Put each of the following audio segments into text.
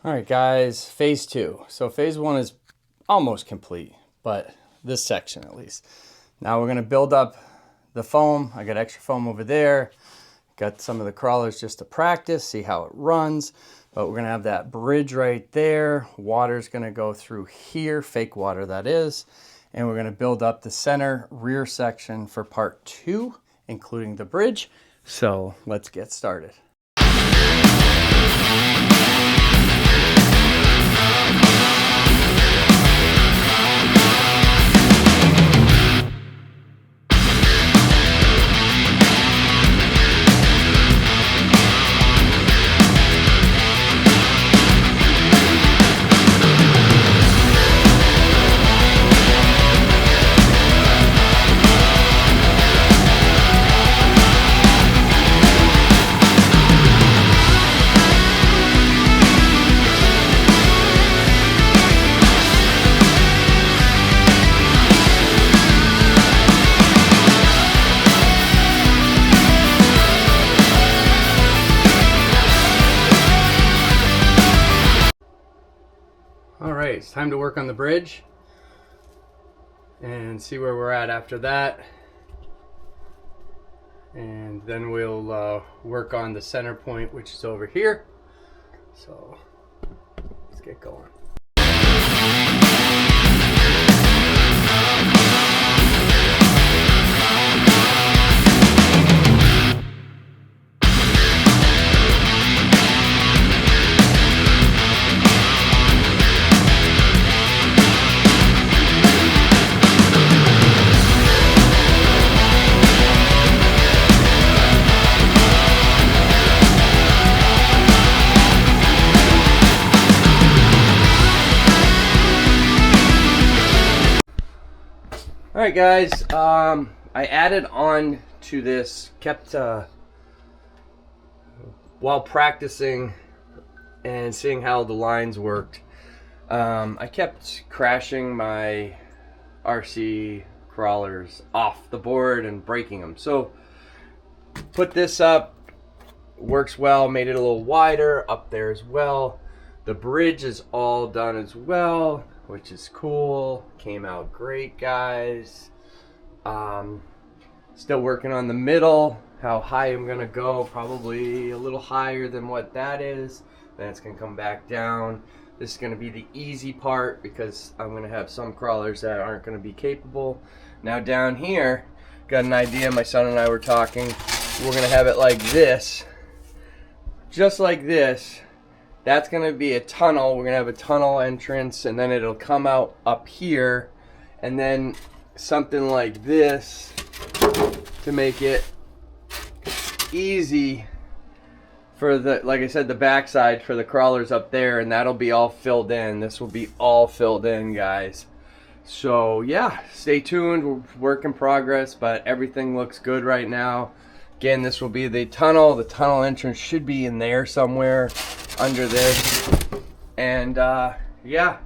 All right, guys, phase 2. So phase 1 is almost complete, but this section at least. Now we're gonna build up the foam. I got extra foam over there. Got some of the crawlers just to practice, see how it runs. But we're gonna have that bridge right there. Water's gonna go through here, fake water that is. And we're gonna build up the center rear section for part 2, including the bridge. So let's get started. All right, it's time to work on the bridge and see where we're at after that. And then we'll work on the center point, which is over here. So let's get going. All right, guys, I added on to this, while practicing and seeing how the lines worked, I kept crashing my RC crawlers off the board and breaking them. So put this up, works well, made it a little wider up there as well. The bridge is all done as well, which is cool. Came out great, guys. Still working on the middle, how high I'm gonna go, probably a little higher than what that is. Then it's gonna come back down. This is gonna be the easy part because I'm gonna have some crawlers that aren't gonna be capable. Now down here, got an idea, my son and I were talking. We're gonna have it like this, just like this. That's gonna be a tunnel. We're gonna have a tunnel entrance, and then it'll come out up here, and then something like this to make it easy for the, like I said, the backside for the crawlers up there, and that'll be all filled in. This will be all filled in, guys. So yeah, stay tuned. Work in progress, but everything looks good right now. Again, this will be the tunnel. The tunnel entrance should be in there somewhere under this. And yeah.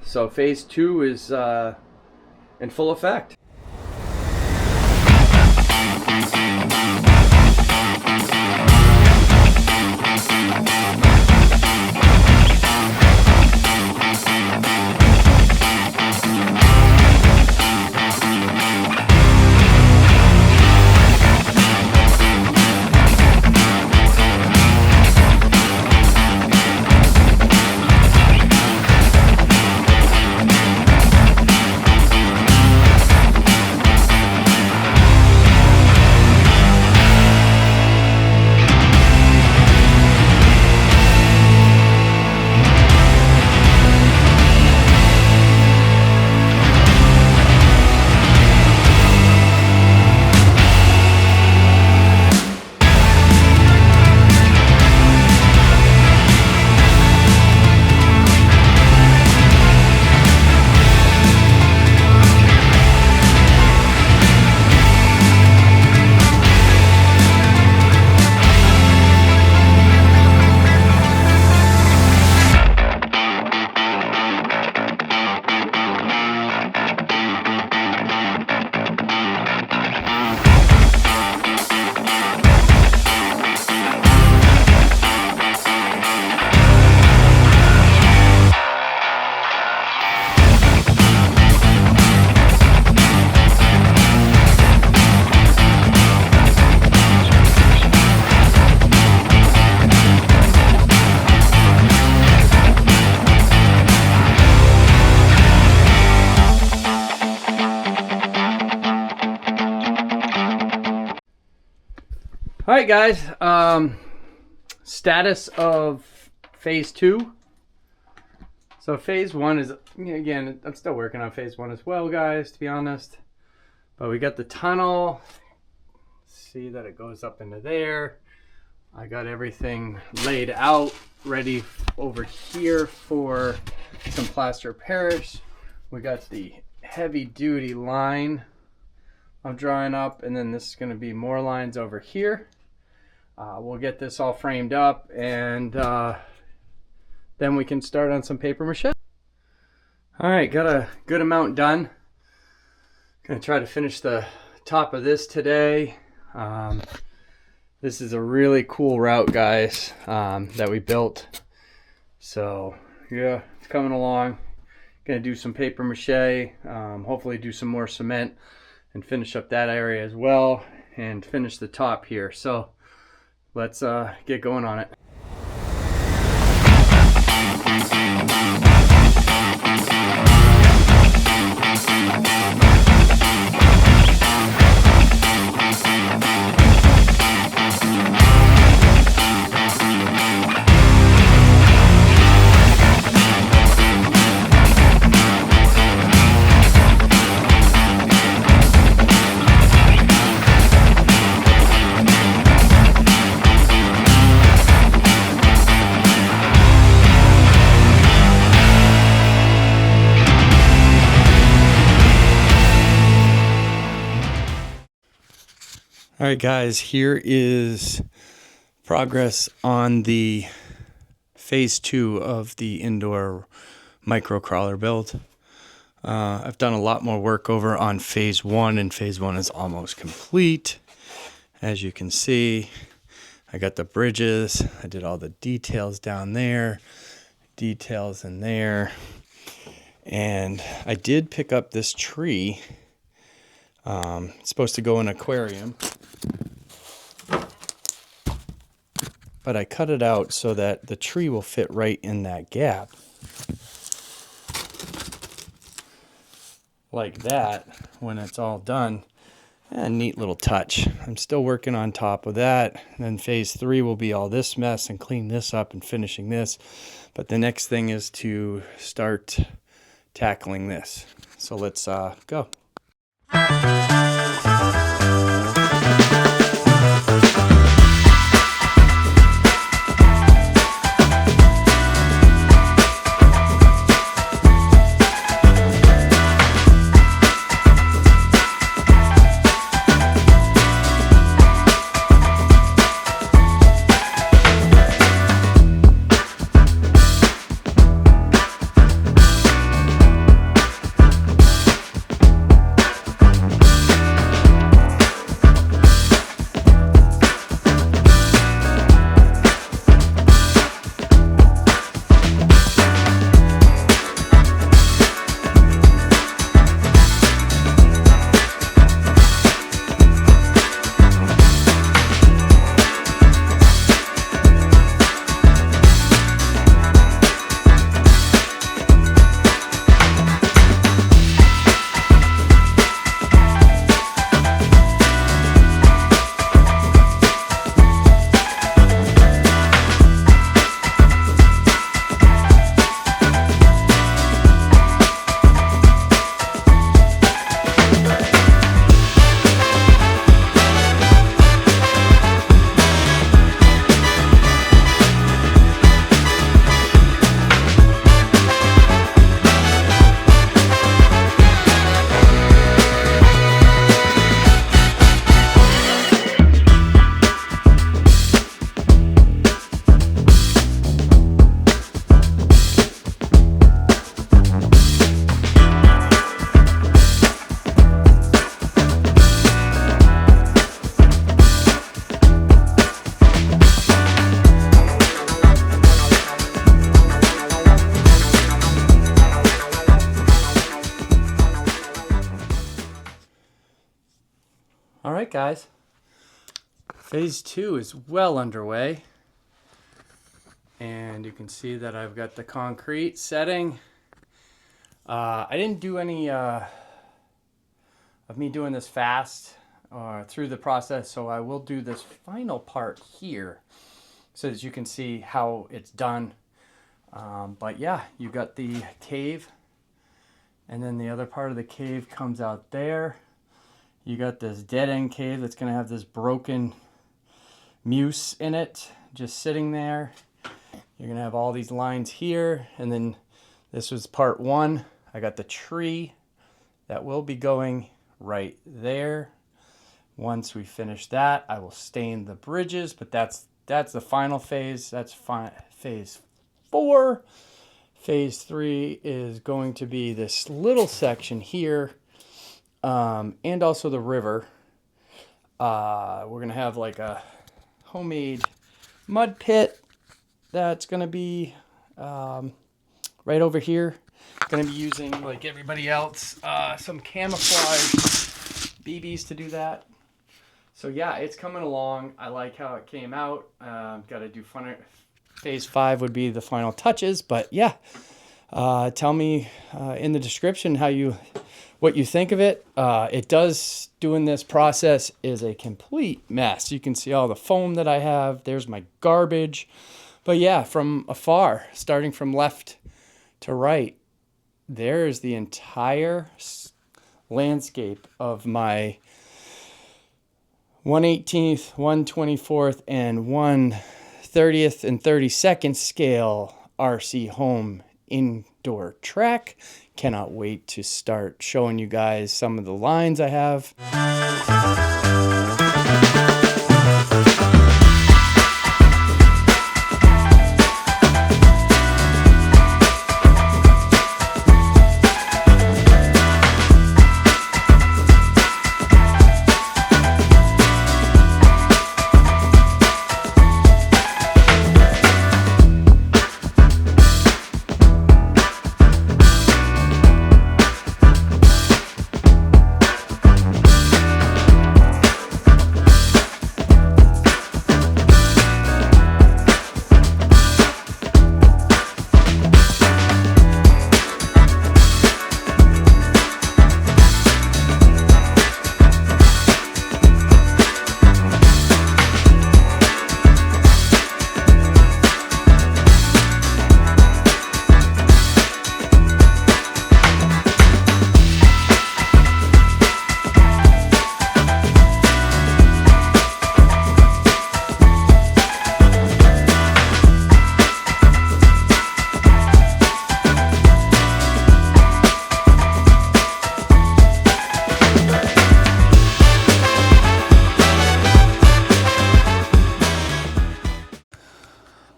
So phase 2 is in full effect. All right, guys. Status of phase 2. So phase 1 is, again, I'm still working on phase 1 as well, guys, to be honest. But we got the tunnel. See that it goes up into there. I got everything laid out, ready over here for some plaster Paris. We got the heavy duty line I'm drawing up, and then this is going to be more lines over here. We'll get this all framed up, and then we can start on some paper mache. All right, got a good amount done. Gonna try to finish the top of this today. This is a really cool route, guys, that we built. So yeah, it's coming along. Gonna do some paper mache, hopefully do some more cement and finish up that area as well, and finish the top here. So let's get going on it. All right, guys, here is progress on the phase 2 of the indoor micro crawler build. I've done a lot more work over on phase 1, and phase 1 is almost complete. As you can see, I got the bridges. I did all the details down there, details in there. And I did pick up this tree. It's supposed to go in an aquarium, but I cut it out so that the tree will fit right in that gap. Like that, when it's all done. A neat little touch. I'm still working on top of that. And then phase 3 will be all this mess and clean this up and finishing this. But the next thing is to start tackling this. So let's go. All right, guys. Phase 2 is well underway. And you can see that I've got the concrete setting. I didn't do any of me doing this fast. through the process, so I will do this final part here so that you can see how it's done. But yeah, you got the cave, and then the other part of the cave comes out there. You got this dead end cave that's going to have this broken muse in it just sitting there. You're going to have all these lines here, and then this was part one. I got the tree that will be going right there. Once we finish that, I will stain the bridges, but that's the final phase. That's phase 4. Phase 3 is going to be this little section here, and also the river. We're going to have like a homemade mud pit that's going to be right over here. Going to be using, like everybody else, some camouflage BBs to do that. So yeah, it's coming along. I like how it came out. Got to do phase 5 would be the final touches, but yeah, tell me in the description what you think of it. Doing this process is a complete mess. You can see all the foam that I have. There's my garbage. But yeah, from afar, starting from left to right, there's the entire landscape of my 1/18th, 1/24th, and 1/30th and 32nd scale RC home indoor track. Cannot wait to start showing you guys some of the lines I have.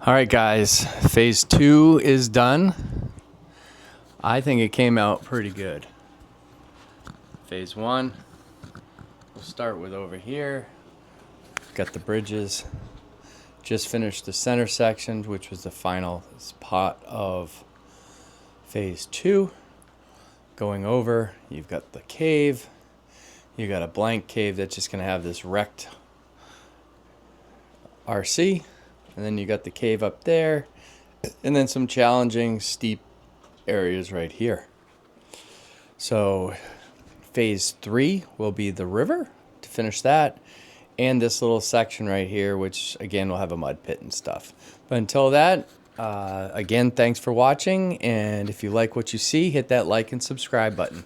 All right, guys, phase 2 is done. I think it came out pretty good. Phase 1, we'll start with over here. Got the bridges. Just finished the center section, which was the final spot of phase 2. Going over, you've got the cave. You got a blank cave that's just gonna have this wrecked RC. And then you got the cave up there, and then some challenging steep areas right here. So phase 3 will be the river to finish that, and this little section right here, which again will have a mud pit and stuff. But until that, again, thanks for watching, and if you like what you see, hit that like and subscribe button.